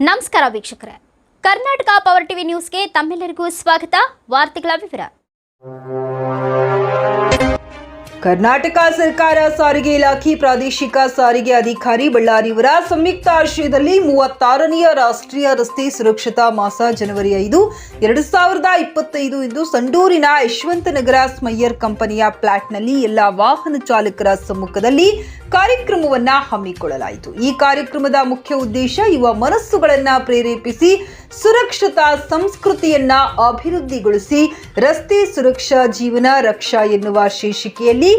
ನಮಸ್ಕಾರ ವೀಕ್ಷಕರೇ, Karnataka power TV ನ್ಯೂಸ್ಗೆ ತಮ್ಮೆಲ್ಲರಿಗೂ ಸ್ವಾಗತ. ವಾರ್ತೆಗಳ ವಿವರ. ಕರ್ನಾಟಕ ಸರ್ಕಾರ ಸಾರಿಗೆ ಇಲಾಖೆ ಪ್ರಾದೇಶಿಕ ಸಾರಿಗೆ ಅಧಿಕಾರಿ ಬಳ್ಳಾರಿಯವರ ಸಂಯುಕ್ತ ಆಶ್ರಯದಲ್ಲಿ 36ನೇ ರಾಷ್ಟ್ರೀಯ ರಸ್ತೆ ಸುರಕ್ಷತಾ ಮಾಸ ಜನವರಿ 5, 2025 ಇಂದು ಸಂಡೂರಿನ ಯಶವಂತನಗರ ಸ್ಮೈಯರ್ ಕಂಪನಿಯ ಫ್ಲಾಟ್ನಲ್ಲಿ ಎಲ್ಲ ವಾಹನ ಚಾಲಕರ ಸಮ್ಮುಖದಲ್ಲಿ ಕಾರ್ಯಕ್ರಮವನ್ನು ಹಮ್ಮಿಕೊಳ್ಳಲಾಯಿತು. ಈ ಕಾರ್ಯಕ್ರಮದ ಮುಖ್ಯ ಉದ್ದೇಶ ಯುವ ಮನಸ್ಸುಗಳನ್ನು ಪ್ರೇರೇಪಿಸಿ ಸುರಕ್ಷತಾ ಸಂಸ್ಕೃತಿಯನ್ನ ಅಭಿವೃದ್ಧಿಗೊಳಿಸಿ ರಸ್ತೆ ಸುರಕ್ಷಾ ಜೀವನ ರಕ್ಷಾ ಎನ್ನುವ ಶೀರ್ಷಿಕೆಯಲ್ಲಿ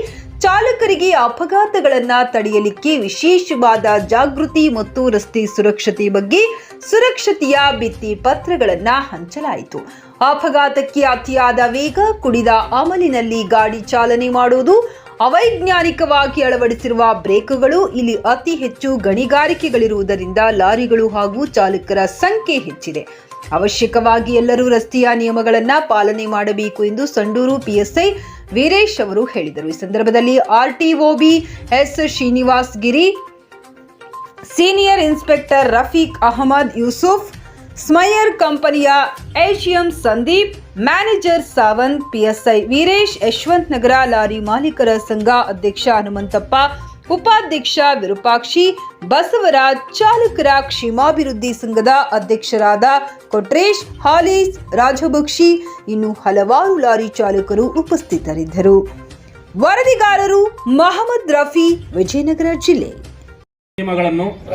ಚಾಲಕರಿಗೆ ಅಪಘಾತಗಳನ್ನು ತಡೆಯಲಿಕ್ಕೆ ವಿಶೇಷವಾದ ಜಾಗೃತಿ ಮತ್ತು ರಸ್ತೆ ಸುರಕ್ಷತೆ ಬಗ್ಗೆ ಸುರಕ್ಷತೆಯ ಭಿತ್ತಿ ಪತ್ರಗಳನ್ನು ಹಂಚಲಾಯಿತು. ಅಪಘಾತಕ್ಕೆ ಅತಿಯಾದ ವೇಗ, ಕುಡಿದ ಅಮಲಿನಲ್ಲಿ ಗಾಡಿ ಚಾಲನೆ ಮಾಡುವುದು, ಅವೈಜ್ಞಾನಿಕವಾಗಿ ಅಳವಡಿಸಿರುವ ಬ್ರೇಕ್ಗಳು, ಇಲ್ಲಿ ಅತಿ ಹೆಚ್ಚು ಗಣಿಗಾರಿಕೆಗಳಿರುವುದರಿಂದ ಲಾರಿಗಳು ಹಾಗೂ ಚಾಲಕರ ಸಂಖ್ಯೆ ಹೆಚ್ಚಿದೆ. ಅವಶ್ಯಕವಾಗಿ ಎಲ್ಲರೂ ರಸ್ತೆಯ ನಿಯಮಗಳನ್ನು ಪಾಲನೆ ಮಾಡಬೇಕು ಎಂದು ಸಂಡೂರು ಪಿಎಸ್ಐ ವೀರೇಶ್ ಅವರು ಹೇಳಿದರು. ಈ ಸಂದರ್ಭದಲ್ಲಿ RTO B S Srinivas Giri, senior inspector Rafiq Ahmed Yusuf, ಸ್ಮೈಯರ್ ಕಂಪನಿಯ HM Sandeep, manager Sawant, PSI Veeresh, Yashwant Nagar lorry ಮಾಲೀಕರ ಸಂಘ ಅಧ್ಯಕ್ಷ ಹನುಮಂತಪ್ಪ, ಉಪಾಧ್ಯಕ್ಷ ವಿರೂಪಾಕ್ಷಿ, ಬಸವರಾಜ್, ಚಾಲಕರ ಕ್ಷೇಮಾಭಿವೃದ್ಧಿ ಸಂಘದ ಅಧ್ಯಕ್ಷರಾದ ಕೊಟ್ರೇಶ್, ಹಾಲೀಸ್, ರಾಜಭಕ್ಷಿ, ಇನ್ನು ಹಲವಾರು ಲಾರಿ ಚಾಲಕರು ಉಪಸ್ಥಿತರಿದ್ದರು. ವರದಿಗಾರರು ಮಹಮ್ಮದ್ ರಫಿ, ವಿಜಯನಗರ ಜಿಲ್ಲೆ.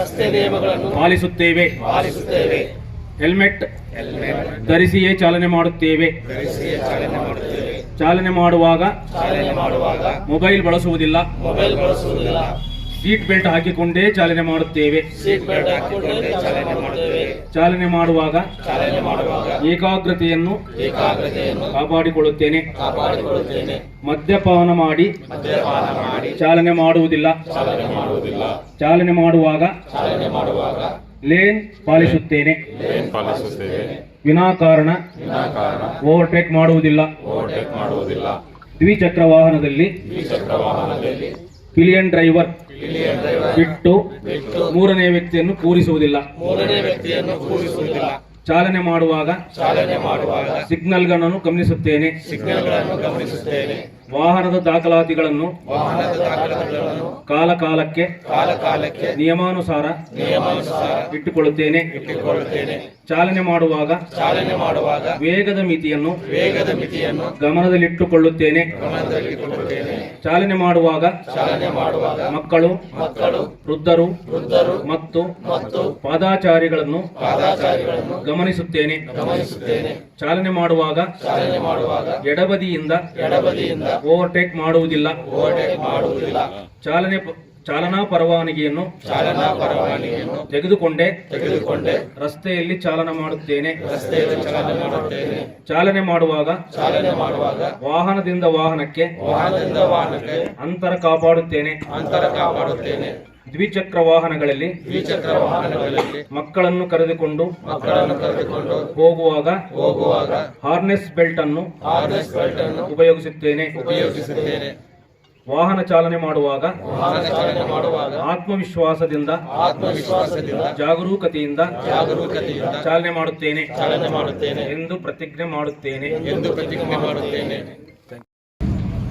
ರಸ್ತೆ ನಿಯಮಗಳನ್ನು ಪಾಲಿಸುತ್ತೇವೆ. ಹೆಲ್ಮೆಟ್ ಧರಿಸಿಯೇ ಚಾಲನೆ ಮಾಡುತ್ತೇವೆ. ಚಾಲನೆ ಮಾಡುವಾಗ ಮೊಬೈಲ್ ಬಳಸುವುದಿಲ್ಲ. ಸೀಟ್ ಬೆಲ್ಟ್ ಹಾಕಿಕೊಂಡೇ ಚಾಲನೆ ಮಾಡುತ್ತೇವೆ. ಚಾಲನೆ ಮಾಡುವಾಗ ಏಕಾಗ್ರತೆಯನ್ನು ಕಾಪಾಡಿಕೊಳ್ಳುತ್ತೇನೆ. ಮದ್ಯಪಾನ ಮಾಡಿ ಚಾಲನೆ ಮಾಡುವುದಿಲ್ಲ. ಚಾಲನೆ ಮಾಡುವಾಗ ಲೇನ್ ಪಾಲಿಸುತ್ತೇನೆ. ವಿನಾಕಾರಣ ಓವರ್ಟೇಕ್ ಮಾಡುವುದಿಲ್ಲ. ದ್ವಿಚಕ್ರ ವಾಹನದಲ್ಲಿ ಪಿಲಿಯನ್ ಡ್ರೈವರ್ ಬಿಟ್ಟು ಮೂರನೇ ವ್ಯಕ್ತಿಯನ್ನು ಕೂರಿಸುವುದಿಲ್ಲ. ಚಾಲನೆ ಮಾಡುವಾಗ ಸಿಗ್ನಲ್ಗಳನ್ನು ಗಮನಿಸುತ್ತೇನೆ. ವಾಹನದ ದಾಖಲಾತಿಗಳನ್ನು ಕಾಲಕಾಲಕ್ಕೆ ನಿಯಮಾನುಸಾರ ಇಟ್ಟುಕೊಳ್ಳುತ್ತೇನೆ. ಚಾಲನೆ ಮಾಡುವಾಗ ವೇಗದ ಮಿತಿಯನ್ನು ಗಮನದಲ್ಲಿಟ್ಟುಕೊಳ್ಳುತ್ತೇನೆ. ಚಾಲನೆ ಮಾಡುವಾಗ ಮಕ್ಕಳು, ವೃದ್ಧರು ಮತ್ತು ಪಾದಾಚಾರಿಗಳನ್ನು ಗಮನಿಸುತ್ತೇನೆ. ಚಾಲನೆ ಮಾಡುವಾಗ ಎಡಬದಿಯಿಂದ ಓವರ್ಟೇಕ್ ಮಾಡುವುದಿಲ್ಲ. ಚಾಲನಾ ಪರವಾನಗಿಯನ್ನು ತೆಗೆದುಕೊಂಡೇ ರಸ್ತೆಯಲ್ಲಿ ಚಾಲನೆ ಮಾಡುತ್ತೇನೆ. ಚಾಲನೆ ಮಾಡುವಾಗ ವಾಹನದಿಂದ ವಾಹನಕ್ಕೆ ಅಂತರ ಕಾಪಾಡುತ್ತೇನೆ. ದ್ವಿಚಕ್ರ ವಾಹನಗಳಲ್ಲಿ ಮಕ್ಕಳನ್ನು ಕರೆದುಕೊಂಡು ಹೋಗುವಾಗ ಹಾರ್ನೆಸ್ ಬೆಲ್ಟ್ ಅನ್ನು ಉಪಯೋಗಿಸುತ್ತೇನೆ. ವಾಹನ ಚಾಲನೆ ಮಾಡುವಾಗ ಆತ್ಮವಿಶ್ವಾಸದಿಂದ ಜಾಗರೂಕತೆಯಿಂದ ಚಾಲನೆ ಮಾಡುತ್ತೇನೆ ಎಂದು ಪ್ರತಿಜ್ಞೆ ಮಾಡುತ್ತೇನೆ.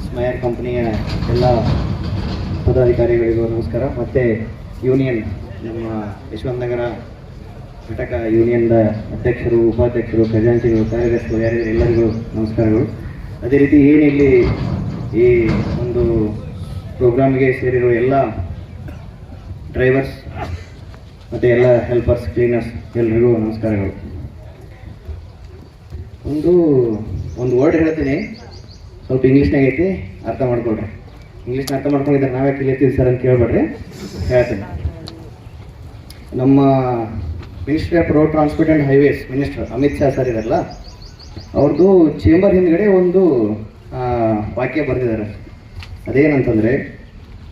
ಸ್ಮೈಯರ್ ಕಂಪನಿಯ ಎಲ್ಲ ಪದಾಧಿಕಾರಿಗಳಿಗೂ ನಮಸ್ಕಾರ. ಮತ್ತು ಯೂನಿಯನ್, ನಮ್ಮ ಯಶವಂತನಗರ ಘಟಕ ಯೂನಿಯನ್ದ ಅಧ್ಯಕ್ಷರು, ಉಪಾಧ್ಯಕ್ಷರು, ಖಜಾಂಚಿಗಳು, ಕಾರ್ಯದರ್ಶಿಗಳು, ಯಾರಿದ್ದಾರೆ ಎಲ್ಲರಿಗೂ ನಮಸ್ಕಾರಗಳು. ಅದೇ ರೀತಿ ಏನಿಲ್ಲಿ ಈ ಒಂದು ಪ್ರೋಗ್ರಾಮ್ಗೆ ಸೇರಿರುವ ಎಲ್ಲ ಡ್ರೈವರ್ಸ್ ಮತ್ತು ಎಲ್ಲ ಹೆಲ್ಪರ್ಸ್, ಕ್ಲೀನರ್ಸ್ ಎಲ್ರಿಗೂ ನಮಸ್ಕಾರಗಳು. ಒಂದು ವರ್ಡ್ ಹೇಳ್ತೀನಿ, ಸ್ವಲ್ಪ ಇಂಗ್ಲೀಷ್ನಾಗ ಐತಿ, ಅರ್ಥ ಮಾಡ್ಕೊಳ್ರಿ. ಇಂಗ್ಲೀಷ್ನ ಅರ್ಥ ಮಾಡ್ಕೊಂಡಿದ್ದಾರೆ, ನಾವೇ ಕಲಿತೀವಿ ಸರ್ ಅಂತ ಕೇಳ್ಬೇಡ್ರಿ, ಹೇಳ್ತೀನಿ. ನಮ್ಮ ministry of road transport and highways minister Amit Shah sir ಇರಲ್ಲ, ಅವ್ರದ್ದು ಚೇಂಬರ್ ಹಿಂದ್ಗಡೆ ಒಂದು ವಾಕ್ಯ ಬರೆದಿದ್ದಾರೆ. ಅದೇನಂತಂದರೆ,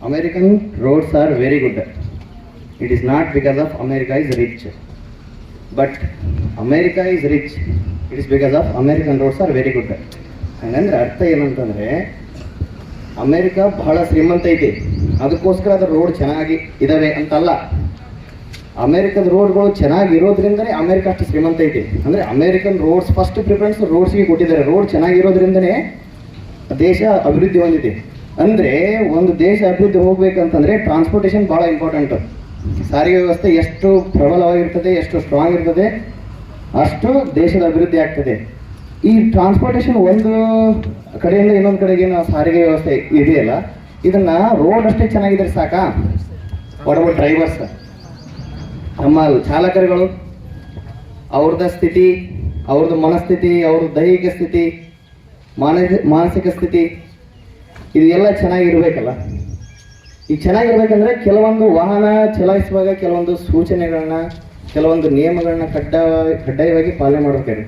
American roads are very good. It is not because of America is rich, but America is rich, it is because of American roads are very good. ಹಂಗಂದ್ರೆ ಅರ್ಥ ಏನಂತಂದರೆ, ಅಮೇರಿಕಾ ಬಹಳ ಶ್ರೀಮಂತ ಐತಿ, ಅದಕ್ಕೋಸ್ಕರ ಅದರ ರೋಡ್ ಚೆನ್ನಾಗಿ ಇದ್ದಾವೆ ಅಂತಲ್ಲ. ಅಮೇರಿಕದ ರೋಡ್ಗಳು ಚೆನ್ನಾಗಿರೋದ್ರಿಂದನೇ ಅಮೇರಿಕ ಅಷ್ಟು ಶ್ರೀಮಂತ ಐತಿ. ಅಂದರೆ ಅಮೇರಿಕನ್ ರೋಡ್ಸ್ ಫಸ್ಟ್ ಪ್ರಿಫರೆನ್ಸ್ ರೋಡ್ಸ್ಗೆ ಕೊಟ್ಟಿದ್ದಾರೆ. ರೋಡ್ ಚೆನ್ನಾಗಿರೋದ್ರಿಂದನೇ ದೇಶ ಅಭಿವೃದ್ಧಿ ಹೊಂದಿದೆ. ಅಂದರೆ ಒಂದು ದೇಶ ಅಭಿವೃದ್ಧಿ ಹೋಗ್ಬೇಕಂತಂದರೆ ಟ್ರಾನ್ಸ್ಪೋರ್ಟೇಷನ್ ಭಾಳ ಇಂಪಾರ್ಟೆಂಟು. ಸಾರಿಗೆ ವ್ಯವಸ್ಥೆ ಎಷ್ಟು ಪ್ರಬಲವಾಗಿರ್ತದೆ, ಎಷ್ಟು ಸ್ಟ್ರಾಂಗ್ ಇರ್ತದೆ, ಅಷ್ಟು ದೇಶದ ಅಭಿವೃದ್ಧಿ ಆಗ್ತದೆ. ಈ ಟ್ರಾನ್ಸ್ಪೋರ್ಟೇಷನ್ ಒಂದು ಕಡೆಯಿಂದ ಇನ್ನೊಂದು ಕಡೆಗೆ ನಾವು ಸಾರಿಗೆ ವ್ಯವಸ್ಥೆ ಇದೆಯಲ್ಲ, ಇದನ್ನು ರೋಡ್ ಅಷ್ಟೇ ಚೆನ್ನಾಗಿದ್ರೆ ಸಾಕಾ? What about drivers? ನಮ್ಮ ಚಾಲಕರುಗಳು, ಅವ್ರದ್ದು ಸ್ಥಿತಿ, ಅವ್ರದ್ದು ಮನಸ್ಥಿತಿ, ಅವ್ರದ್ದು ದೈಹಿಕ ಸ್ಥಿತಿ, ಮಾನಸಿಕ ಸ್ಥಿತಿ, ಇದು ಎಲ್ಲ ಚೆನ್ನಾಗಿರ್ಬೇಕಲ್ಲ. ಈಗ ಚೆನ್ನಾಗಿರ್ಬೇಕಂದ್ರೆ ಕೆಲವೊಂದು ವಾಹನ ಚಲಾಯಿಸುವಾಗ ಕೆಲವೊಂದು ಸೂಚನೆಗಳನ್ನ, ಕೆಲವೊಂದು ನಿಯಮಗಳನ್ನ ಕಡ್ಡಾಯವಾಗಿ ಪಾಲನೆ ಮಾಡಬೇಕಾದ್ರೆ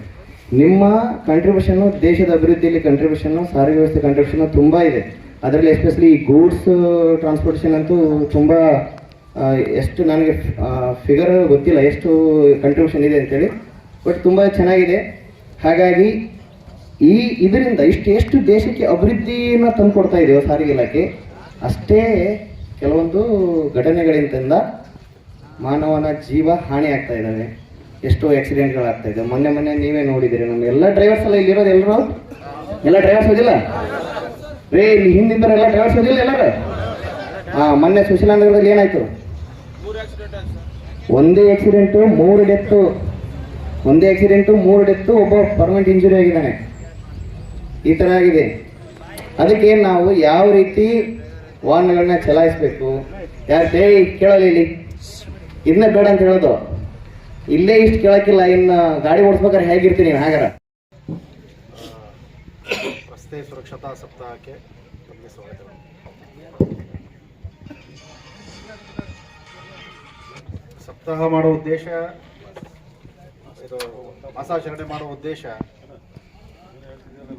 ನಿಮ್ಮ ಕಂಟ್ರಿಬ್ಯೂಷನ್ನು, ದೇಶದ ಅಭಿವೃದ್ಧಿಯಲ್ಲಿ ಕಂಟ್ರಿಬ್ಯೂಷನ್ನು, ಸಾರಿಗೆ ವ್ಯವಸ್ಥೆ ಕಂಟ್ರಿಬ್ಯೂಷನ್ನು ತುಂಬ ಇದೆ. ಅದರಲ್ಲಿ ಎಸ್ಪೆಷಲಿ ಈ ಗೂಡ್ಸ್ ಟ್ರಾನ್ಸ್ಪೋರ್ಟೇಷನ್ ಅಂತೂ ತುಂಬ, ಎಷ್ಟು ನನಗೆ ಫಿಗರ್ ಗೊತ್ತಿಲ್ಲ ಎಷ್ಟು ಕಂಟ್ರಿಬ್ಯೂಷನ್ ಇದೆ ಅಂತೇಳಿ, ಬಟ್ ತುಂಬ ಚೆನ್ನಾಗಿದೆ. ಹಾಗಾಗಿ ಇದರಿಂದ ಎಷ್ಟು ದೇಶಕ್ಕೆ ಅಭಿವೃದ್ಧಿನ ತಂದುಕೊಡ್ತಾ ಇದೆಯೋ ಸಾರಿಗೆ ಇಲಾಖೆ, ಅಷ್ಟೇ ಕೆಲವೊಂದು ಘಟನೆಗಳಿಂದ ಮಾನವನ ಜೀವ ಹಾನಿ ಆಗ್ತಾ ಇದ್ದಾವೆ, ಎಷ್ಟೋ ಆಕ್ಸಿಡೆಂಟ್ಗಳಾಗ್ತಾ ಇದೆ. ಮೊನ್ನೆ ನೀವೇ ನೋಡಿದ್ದೀರಿ, ನಮ್ಮ ಎಲ್ಲ ಡ್ರೈವರ್ಸ್ ಎಲ್ಲ ಇಲ್ಲಿರೋದು ಎಲ್ಲ ಡ್ರೈವರ್ಸ್ ಓದಿಲ್ಲ ರೇ, ಇಲ್ಲಿ ಹಿಂದಿದ್ದರೆ ಎಲ್ಲ ಡ್ರೈವರ್ಸ್ ಓದಿಲ್ಲ ಎಲ್ಲರೂ. ಮೊನ್ನೆ ಸುಶೀಲಾನಗರದಲ್ಲಿ ಏನಾಯ್ತು? ಒಂದೇ ಆಕ್ಸಿಡೆಂಟು 3 ಡೆತ್ತು, ಒಬ್ಬ ಪರ್ಮನೆಂಟ್ ಇಂಜುರಿ ಆಗಿದ್ದಾನೆ. ಈ ಥರ ಆಗಿದೆ. ಅದಕ್ಕೆ ನಾವು ಯಾವ ರೀತಿ ವಾಹನಗಳನ್ನ ಚಲಾಯಿಸಬೇಕು, ಕೇಳಲ್ಲ ಇಲ್ಲಿ ಇದನ್ನೇ ಬೇಡ ಅಂತ ಹೇಳೋದು. ಇಲ್ಲೇ ಇಷ್ಟು ಕೇಳಕ್ಕಿಲ್ಲ, ಇನ್ನು ಗಾಡಿ ಓಡಿಸ್ಬೇಕಾದ್ರೆ ಹೇಗಿರ್ತೀನಿ ಹಾಗಾರ? ರಸ್ತೆ ಸುರಕ್ಷತಾ ಸಪ್ತಾಹಕ್ಕೆ ತಮಗೆ ಸ್ವಾಗತ. ಸಪ್ತಾಹ ಮಾಡೋ ಉದ್ದೇಶ, ಇದು ಮಾಸಾಚರಣೆ ಮಾಡೋ ಉದ್ದೇಶ,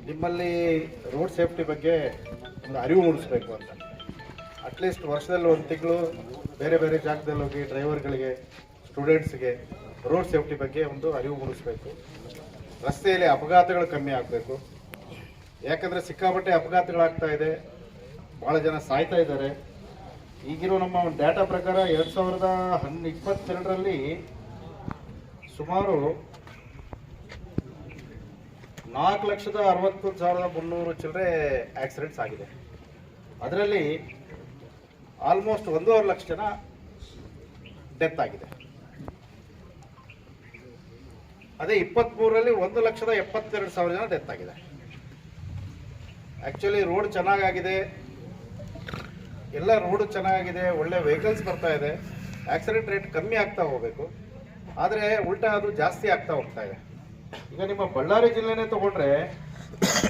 ನಿಮ್ಮಲ್ಲಿ ರೋಡ್ ಸೇಫ್ಟಿ ಬಗ್ಗೆ ಒಂದು ಅರಿವು ಮೂಡಿಸ್ಬೇಕು ಅಂತ. ಅಟ್ಲೀಸ್ಟ್ ವರ್ಷದಲ್ಲಿ 1 ತಿಂಗಳು ಬೇರೆ ಬೇರೆ ಜಾಗದಲ್ಲಿ ಹೋಗಿ ಡ್ರೈವರ್ಗಳಿಗೆ, ಸ್ಟೂಡೆಂಟ್ಸ್ಗೆ ರೋಡ್ ಸೇಫ್ಟಿ ಬಗ್ಗೆ ಒಂದು ಅರಿವು ಮೂಡಿಸ್ಬೇಕು. ರಸ್ತೆಯಲ್ಲಿ ಅಪಘಾತಗಳು ಕಮ್ಮಿ ಆಗಬೇಕು. ಯಾಕಂದರೆ ಸಿಕ್ಕಾಪಟ್ಟೆ ಅಪಘಾತಗಳಾಗ್ತಾ ಇದೆ, ಭಾಳ ಜನ ಸಾಯ್ತಾ ಇದ್ದಾರೆ. ಈಗಿರೋ ನಮ್ಮ ಡೇಟಾ ಪ್ರಕಾರ 2022ರಲ್ಲಿ ಸುಮಾರು 4,61,300 ಚಿಲ್ಲರೆ ಆಕ್ಸಿಡೆಂಟ್ಸ್ ಆಗಿದೆ. ಅದರಲ್ಲಿ ಆಲ್ಮೋಸ್ಟ್ 1.5 ಲಕ್ಷ ಜನ ಡೆತ್ ಆಗಿದೆ. ಅದೇ 23ರಲ್ಲಿ 1,72,000 ಜನ ಡೆತ್ ಆಗಿದೆ. ಆ್ಯಕ್ಚುಲಿ ರೋಡ್ ಚೆನ್ನಾಗಾಗಿದೆ, ಎಲ್ಲ ರೋಡು ಚೆನ್ನಾಗಿದೆ, ಒಳ್ಳೆ ವೆಹಿಕಲ್ಸ್ ಬರ್ತಾ ಇದೆ, ಆಕ್ಸಿಡೆಂಟ್ ರೇಟ್ ಕಮ್ಮಿ ಆಗ್ತಾ ಹೋಗಬೇಕು. ಆದರೆ ಉಲ್ಟಾ ಅದು ಜಾಸ್ತಿ ಆಗ್ತಾ ಹೋಗ್ತಾ ಇದೆ. ಈಗ ನಿಮ್ಮ ಬಳ್ಳಾರಿ ಜಿಲ್ಲೆನೇ ತಗೊಂಡ್ರೆ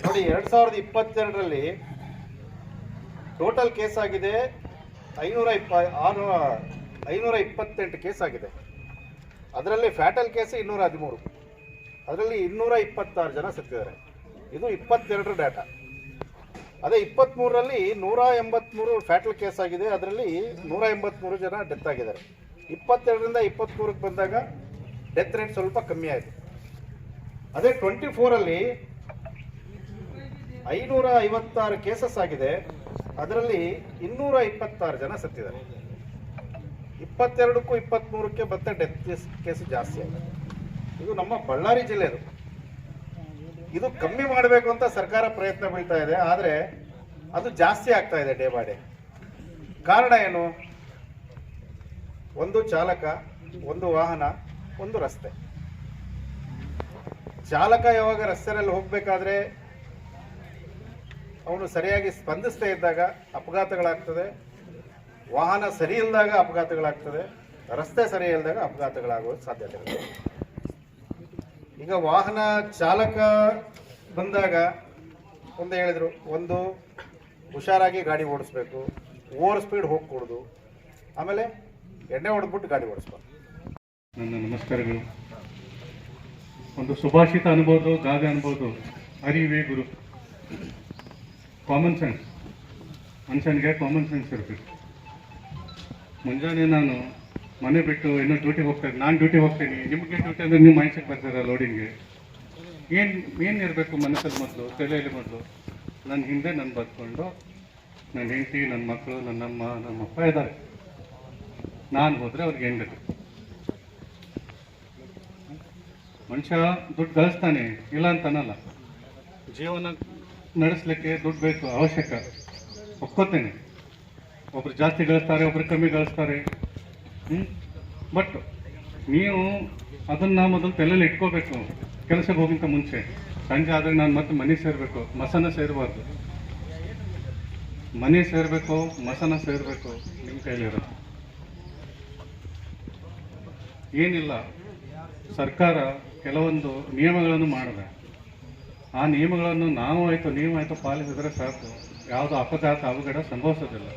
ನೋಡಿ, 2022ರಲ್ಲಿ ಟೋಟಲ್ ಕೇಸ್ ಆಗಿದೆ 528 ಕೇಸ್ ಆಗಿದೆ. ಅದರಲ್ಲಿ ಫ್ಯಾಟಲ್ ಕೇಸ್ 213, ಅದರಲ್ಲಿ 226 ಜನ ಸತ್ತಿದ್ದಾರೆ. ಇದು 22ರ ಡೇಟಾ. ಅದೇ 23ರಲ್ಲಿ 183 ಫ್ಯಾಟಲ್ ಕೇಸ್ ಆಗಿದೆ, ಅದರಲ್ಲಿ 183 ಜನ ಡೆತ್ ಆಗಿದ್ದಾರೆ. 22ರಿಂದ 23ಕ್ಕೆ ಬಂದಾಗ ಡೆತ್ ರೇಟ್ ಸ್ವಲ್ಪ ಕಮ್ಮಿ ಆಯಿತು. ಅದೇ 24ರಲ್ಲಿ 556 ಕೇಸಸ್ ಆಗಿದೆ, ಅದರಲ್ಲಿ 226 ಜನ ಸತ್ತಿದ್ದಾರೆ. 22ಕ್ಕೂ 23ಕ್ಕೆ ಮತ್ತೆ ಡೆತ್ ಕೇಸು ಜಾಸ್ತಿ ಆಗಿದೆ. ಇದು ನಮ್ಮ ಬಳ್ಳಾರಿ ಜಿಲ್ಲೆದು. ಇದು ಕಮ್ಮಿ ಮಾಡಬೇಕು ಅಂತ ಸರ್ಕಾರ ಪ್ರಯತ್ನ ಬೀಳ್ತಾ ಇದೆ, ಆದರೆ ಅದು ಜಾಸ್ತಿ ಆಗ್ತಾ ಇದೆ ಡೇ ಬೈ ಡೇ. ಕಾರಣ ಏನು? ಒಂದು ಚಾಲಕ, ಒಂದು ವಾಹನ, ಒಂದು ರಸ್ತೆ. ಚಾಲಕ ಯಾವಾಗ ರಸ್ತೆಯಲ್ಲಿ ಹೋಗಬೇಕಾದ್ರೆ ಅವನು ಸರಿಯಾಗಿ ಸ್ಪಂದಿಸದೇ ಇದ್ದಾಗ ಅಪಘಾತಗಳಾಗ್ತದೆ, ವಾಹನ ಸರಿ ಇಲ್ಲದಾಗ ಅಪಘಾತಗಳಾಗ್ತದೆ, ರಸ್ತೆ ಸರಿ ಇಲ್ಲದಾಗ ಅಪಘಾತಗಳಾಗುವ ಸಾಧ್ಯತೆ ಇದೆ. ಈಗ ವಾಹನ ಚಾಲಕ ಬಂದಾಗ ಒಂದು ಹೇಳಿದರು, ಒಂದು ಹುಷಾರಾಗಿ ಗಾಡಿ ಓಡಿಸ್ಬೇಕು, ಓವರ್ ಸ್ಪೀಡ್ ಹೋಗ್ಕೂಡ್ದು, ಆಮೇಲೆ ಎಣ್ಣೆ ಹೊಡೆದ್ಬಿಟ್ಟು ಗಾಡಿ ಓಡಿಸ್ಬೇಕು. ನನ್ನ ನಮಸ್ಕಾರಗಳು. ಒಂದು ಸುಭಾಷಿತ ಅನ್ಬೋದು, ಗಾದೆ ಅನ್ಬೋದು, ಅರಿವೇ ಗುರು. ಕಾಮನ್ ಸೆನ್ಸ್, ಮನುಷ್ಯನಿಗೆ ಕಾಮನ್ ಸೆನ್ಸ್ ಇರಬೇಕು. ಮುಂಜಾನೆ ನಾನು ಮನೆ ಬಿಟ್ಟು ಇನ್ನೂ ಡ್ಯೂಟಿಗೆ ಹೋಗ್ತೇನೆ, ನಾನು ಡ್ಯೂಟಿಗೆ ಹೋಗ್ತೀನಿ, ನಿಮಗೆ ಡ್ಯೂಟಿ ಅಂದರೆ ನೀವು ಮೈಸೂರಿಗೆ ಬರ್ತೀರ ಲೋಡಿಂಗ್ಗೆ. ಏನು ಇರಬೇಕು ಮನಸ್ಸಲ್ಲಿ ಮೊದಲು, ತಲೆಯಲ್ಲಿ ಮೊದಲು ನನ್ನ ಹಿಂದೆ ನಾನು ಬದುಕೊಂಡು, ನನ್ನ ಹೆಂಡತಿ, ನನ್ನ ಮಕ್ಕಳು, ನನ್ನಮ್ಮ, ನಮ್ಮಪ್ಪ ಇದ್ದಾರೆ. ನಾನು ಹೋದರೆ ಅವ್ರಿಗೆ ಏನು ಬೇಕು. ಮನುಷ್ಯ ದುಡ್ಡು ಗಳಿಸ್ತಾನೆ, ಇಲ್ಲ ಅಂತ ಅನ್ನಲ್ಲ. ಜೀವನ ನಡೆಸಲಿಕ್ಕೆ ದುಡ್ಡು ಬೇಕು, ಅವಶ್ಯಕ, ಒಪ್ಕೋತೇನೆ. ಒಬ್ರು ಜಾಸ್ತಿ ಗಳಿಸ್ತಾರೆ, ಒಬ್ರು ಕಮ್ಮಿ ಗಳಿಸ್ತಾರೆ. ಬಟ್ ನೀವು ಅದನ್ನು ಮೊದಲು ತಲೆಯಲ್ಲಿ ಇಟ್ಕೋಬೇಕು. ಕೆಲಸಕ್ಕೆ ಹೋಗಿಂತ ಮುಂಚೆ ಸಂಜೆ ಆದರೆ ನಾನು ಮತ್ತೆ ಮನೆ ಸೇರಬೇಕು, ಮಸನ ಸೇರಬಾರ್ದು. ಮನೆ ಸೇರಬೇಕು, ಮಸನ ಸೇರಬೇಕು, ನಿಮ್ಮ ಕೈಲಿರೋದು ಏನಿಲ್ಲ. ಸರ್ಕಾರ ಕೆಲವೊಂದು ನಿಯಮಗಳನ್ನು ಮಾಡಿದೆ. ಆ ನಿಯಮಗಳನ್ನು ನಾವು ಆಯಿತು ನೀವಾಯಿತು ಪಾಲಿಸಿದ್ರೆ ಸಾಕು, ಯಾವುದೋ ಅಪಘಾತ ಅವಘಡ ಸಂಭವಿಸೋದಿಲ್ಲ.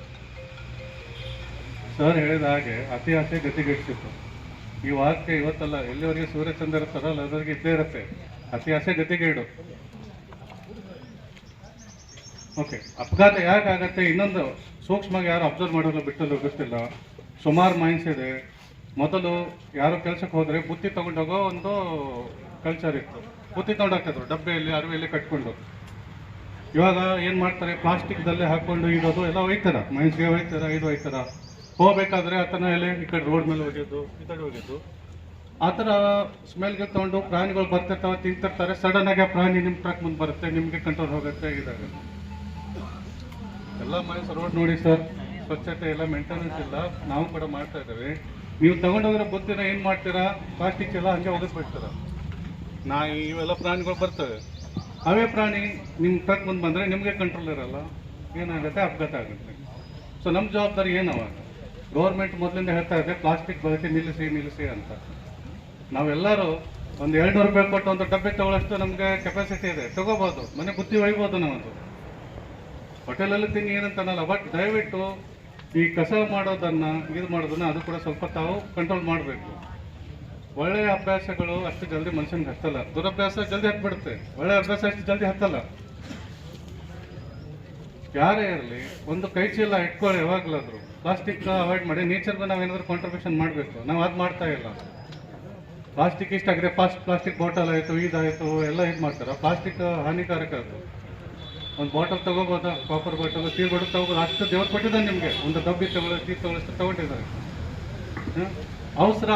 ಸರ್ ಹೇಳಿದ ಹಾಗೆ ಅತಿ ಆಸೆ ಗತಿಗೆಡಿಸಿತ್ತು. ಈ ವಾಕ್ಯ ಇವತ್ತಲ್ಲ, ಎಲ್ಲಿವರೆಗೆ ಸೂರ್ಯಚಂದ್ರ ಇರ್ತಾರಲ್ಲ ಅದರಿಗೆ ಇದ್ದೇ ಇರುತ್ತೆ. ಅತಿ ಆಸೆ ಗತಿಗೇಡು. ಓಕೆ, ಅಪಘಾತ ಯಾಕಾಗತ್ತೆ ಇನ್ನೊಂದು ಸೂಕ್ಷ್ಮವಾಗಿ ಯಾರು ಅಬ್ಸರ್ವ್ ಮಾಡೋಲ್ಲ, ಬಿಟ್ಟಲು ಗೊತ್ತಿಲ್ಲ. ಸುಮಾರು ಮೈನ್ಸ್ ಇದೆ. ಮೊದಲು ಯಾರು ಕೆಲಸಕ್ಕೆ ಹೋದರೆ ಬುತ್ತಿ ತೊಗೊಂಡೋಗೋ ಒಂದು ಕಲ್ಚರ್ ಇತ್ತು. ಬುತ್ತಿ ತೊಗೊಂಡೋಗ್ತಿದ್ರು ಡಬ್ಬೆಯಲ್ಲಿ, ಅರಿವೆಯಲ್ಲಿ ಕಟ್ಕೊಂಡು. ಇವಾಗ ಏನು ಮಾಡ್ತಾರೆ, ಪ್ಲಾಸ್ಟಿಕ್ದಲ್ಲೇ ಹಾಕ್ಕೊಂಡು ಇಡೋದು ಎಲ್ಲ ಒಯ್ತಾರ, ಮೈನ್ಸ್ಗೆ ಒಯ್ತಾರ, ಇದು ಒಯ್ತಾರ. ಹೋಗ್ಬೇಕಾದ್ರೆ ಆತನ ಎಲೆ ಈ ಕಡೆ ರೋಡ್ ಮೇಲೆ ಹೋಗಿದ್ದು, ಈ ಕಡೆ ಹೋಗಿದ್ದು, ಆ ಥರ ಸ್ಮೆಲ್ಗೆ ತೊಗೊಂಡು ಪ್ರಾಣಿಗಳು ಬರ್ತಿರ್ತಾವೆ, ತಿಂತಿರ್ತಾರೆ. ಸಡನ್ ಆಗಿ ಆ ಪ್ರಾಣಿ ನಿಮ್ಮ ಟ್ರಕ್ ಮುಂದೆ ಬರುತ್ತೆ, ನಿಮಗೆ ಕಂಟ್ರೋಲ್ ಹೋಗುತ್ತೆ, ಇದಾಗುತ್ತೆ. ಎಲ್ಲ ಮೈನ್ಸ್ ರೋಡ್ ನೋಡಿ ಸರ್, ಸ್ವಚ್ಛತೆ ಎಲ್ಲ ಮೇಂಟೆನೆನ್ಸ್ ಇಲ್ಲ. ನಾವು ಕೂಡ ಮಾಡ್ತಾ ಇದ್ದೇವೆ. ನೀವು ತಗೊಂಡೋಗಿರೋ ಬುತ್ತಿನ ಏನು ಮಾಡ್ತೀರಾ, ಪ್ಲಾಸ್ಟಿಕ್ ಎಲ್ಲ ಹಂಗೆ ಒಗೆದ್ಬಿಡ್ತೀರ. ನಾಯಿ ಇವೆಲ್ಲ ಪ್ರಾಣಿಗಳು ಬರ್ತವೆ. ಅವೇ ಪ್ರಾಣಿ ನಿಮ್ಮ ಟ್ರಕ್ ಮುಂದೆ ಬಂದರೆ ನಿಮಗೆ ಕಂಟ್ರೋಲ್ ಇರಲ್ಲ, ಏನಾಗುತ್ತೆ, ಅಪಘಾತ ಆಗುತ್ತೆ. ಸೊ ನಮ್ಮ ಜವಾಬ್ದಾರಿ ಏನವ? ಗೌರ್ಮೆಂಟ್ ಮೊದಲಿಂದ ಹೇಳ್ತಾ ಇದೆ ಪ್ಲಾಸ್ಟಿಕ್ ಬಳಕೆ ನಿಲ್ಲಿಸಿ ಅಂತ. ನಾವೆಲ್ಲರೂ ಒಂದು 200 ರೂಪಾಯಿ ಕೊಟ್ಟು ಒಂದು ಡಬ್ಬೆ ತಗೊಳ್ಳೋಷ್ಟು ನಮಗೆ ಕೆಪಾಸಿಟಿ ಇದೆ, ತಗೋಬೋದು. ಮನೆ ಬುತ್ತಿ ಒಯ್ಬೋದು ನಾವೊಂದು. ಹೋಟೆಲಲ್ಲಿ ತಿನ್ನಿ ಏನಂತ ಅನ್ನಲ್ಲ. ಬಟ್ ದಯವಿಟ್ಟು ಈ ಕಸ ಮಾಡೋದನ್ನು ಇದು ಮಾಡೋದನ್ನು ಅದು ಕೂಡ ಸ್ವಲ್ಪ ತಾವು ಕಂಟ್ರೋಲ್ ಮಾಡಬೇಕು. ಒಳ್ಳೆಯ ಅಭ್ಯಾಸಗಳು ಅಷ್ಟು ಜಲ್ದಿ ಮನುಷ್ಯನಿಗೆ ಹತ್ತಲ್ಲ, ದುರಭ್ಯಾಸ ಜಲ್ದಿ ಹತ್ಬಿಡುತ್ತೆ. ಒಳ್ಳೆಯ ಅಭ್ಯಾಸ ಅಷ್ಟು ಜಲ್ದಿ ಹತ್ತಲ್ಲ. ಯಾರೇ ಇರಲಿ ಒಂದು ಕೈ ಚೀಲ ಇಟ್ಕೊಳ್ಳಿ ಯಾವಾಗಲಾದರೂ. ಪ್ಲಾಸ್ಟಿಕ್ ಅವಾಯ್ಡ್ ಮಾಡಿ, ನೇಚರ್ಗೆ ನಾವು ಏನಾದರೂ ಕಾಂಟ್ರಿಬ್ಯೂಷನ್ ಮಾಡಬೇಕು. ನಾವು ಅದು ಮಾಡ್ತಾ ಇಲ್ಲ. ಪ್ಲಾಸ್ಟಿಕ್ ಇಷ್ಟಾಗಿದೆ, ಪ್ಲಾಸ್ಟಿಕ್ ಬಾಟಲ್ ಆಯಿತು, ಇದಾಯಿತು ಎಲ್ಲ ಇದು ಮಾಡ್ತಾರೆ. ಪ್ಲಾಸ್ಟಿಕ್ ಹಾನಿಕಾರಕ. ಅದು ಒಂದು ಬಾಟಲ್ ತೊಗೋಬೋದಾ, ಕಾಪರ್ ಬಾಟಲ್, ಸ್ಟೀಲ್ ಬಾಟಲ್ ತೊಗೋಬೋದು. ಅಷ್ಟು ದೇವ್ರು ಕೊಟ್ಟಿದ್ದಾನೆ ನಿಮಗೆ. ಒಂದು ಡಬ್ಬಿ ತಗೊಳ್ಳೋ, ಸ್ಟೀಲ್ ತಗೊಳ್ಳೋಷ್ಟು ತೊಗೊಂಡಿದ್ದಾರೆ. ಅವಸರ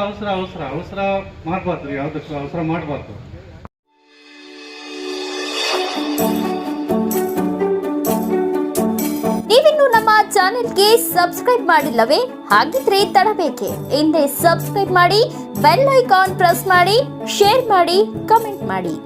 ಮಾಡಬಾರ್ದು, ಯಾವುದಕ್ಕೂ ಅವಸರ ಮಾಡಬಾರ್ದು. ನೀವಿನ್ನು ನಮ್ಮ ಚಾನೆಲ್ಗೆ ಸಬ್ಸ್ಕ್ರೈಬ್ ಮಾಡಿಲ್ಲವೇ? ಹಾಗಿದ್ರೆ ತಡಬೇಕೆ? ಹಿಂದೆ ಸಬ್ಸ್ಕ್ರೈಬ್ ಮಾಡಿ, ಬೆಲ್ ಐಕಾನ್ ಪ್ರೆಸ್ ಮಾಡಿ, ಶೇರ್ ಮಾಡಿ, ಕಮೆಂಟ್ ಮಾಡಿ.